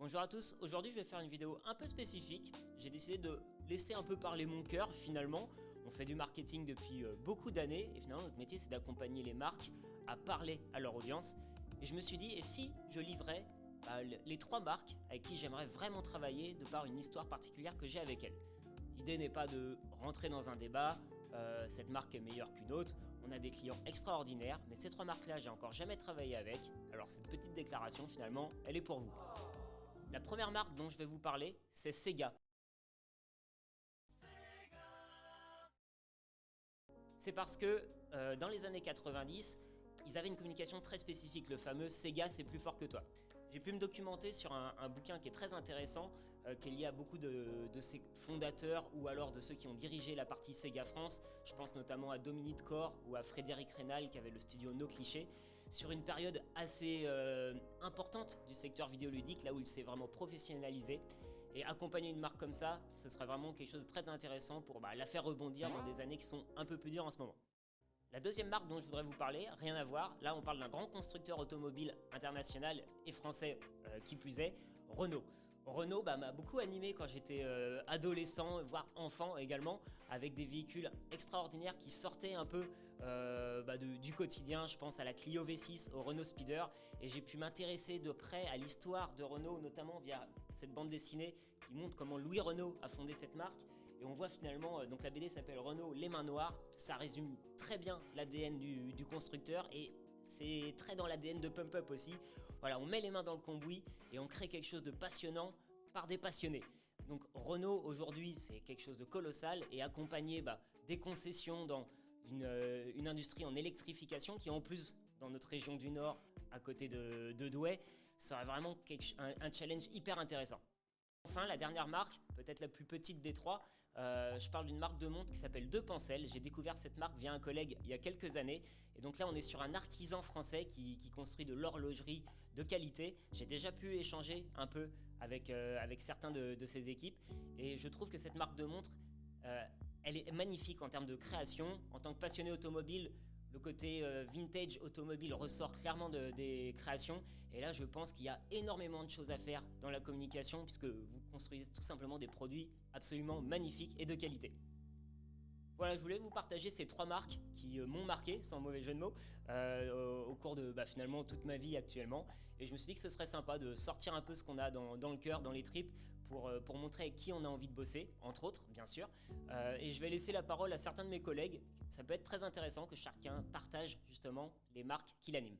Bonjour à tous, aujourd'hui je vais faire une vidéo un peu spécifique. J'ai décidé de laisser un peu parler mon cœur finalement. On fait du marketing depuis beaucoup d'années et finalement notre métier c'est d'accompagner les marques à parler à leur audience. Et je me suis dit, et si je livrais les 3 marques avec qui j'aimerais vraiment travailler de par une histoire particulière que j'ai avec elles. L'idée n'est pas de rentrer dans un débat, cette marque est meilleure qu'une autre, on a des clients extraordinaires, mais ces 3 marques-là, j'ai encore jamais travaillé avec, alors cette petite déclaration finalement, elle est pour vous. La première marque dont je vais vous parler, c'est Sega. C'est parce que dans les années 90, ils avaient une communication très spécifique, le fameux Sega c'est plus fort que toi. J'ai pu me documenter sur un bouquin qui est très intéressant, qui est lié à beaucoup de ses fondateurs ou alors de ceux qui ont dirigé la partie Sega France. Je pense notamment à Dominique Corr ou à Frédéric Reynal qui avait le studio No Cliché, sur une période assez importante du secteur vidéoludique, là où il s'est vraiment professionnalisé. Et accompagner une marque comme ça, ce serait vraiment quelque chose de très intéressant pour la faire rebondir dans des années qui sont un peu plus dures en ce moment. La deuxième marque dont je voudrais vous parler, rien à voir, là on parle d'un grand constructeur automobile international et français qui plus est, Renault. Renault m'a beaucoup animé quand j'étais adolescent, voire enfant également, avec des véhicules extraordinaires qui sortaient un peu du quotidien. Je pense à la Clio V6, au Renault Speeder, et j'ai pu m'intéresser de près à l'histoire de Renault, notamment via cette bande dessinée qui montre comment Louis Renault a fondé cette marque. Et on voit finalement, donc la BD s'appelle Renault Les Mains Noires, ça résume très bien l'ADN du constructeur et c'est très dans l'ADN de Pump Up aussi. Voilà, on met les mains dans le cambouis et on crée quelque chose de passionnant par des passionnés. Donc Renault aujourd'hui c'est quelque chose de colossal et accompagné des concessions dans une industrie en électrification qui en plus dans notre région du Nord à côté de Douai serait vraiment un challenge hyper intéressant. Enfin, la dernière marque, peut-être la plus petite des 3, je parle d'une marque de montre qui s'appelle Depancel. J'ai découvert cette marque via un collègue il y a quelques années. Et donc là, on est sur un artisan français qui construit de l'horlogerie de qualité. J'ai déjà pu échanger un peu avec certains de ses équipes. Et je trouve que cette marque de montre, elle est magnifique en termes de création. En tant que passionné automobile, le côté vintage automobile ressort clairement des créations. Et là, je pense qu'il y a énormément de choses à faire dans la communication puisque vous construisez tout simplement des produits absolument magnifiques et de qualité. Voilà, je voulais vous partager ces 3 marques qui m'ont marqué, sans mauvais jeu de mots, au cours de finalement toute ma vie actuellement. Et je me suis dit que ce serait sympa de sortir un peu ce qu'on a dans le cœur, dans les tripes, pour montrer avec qui on a envie de bosser, entre autres, bien sûr. Et je vais laisser la parole à certains de mes collègues. Ça peut être très intéressant que chacun partage justement les marques qui l'animent.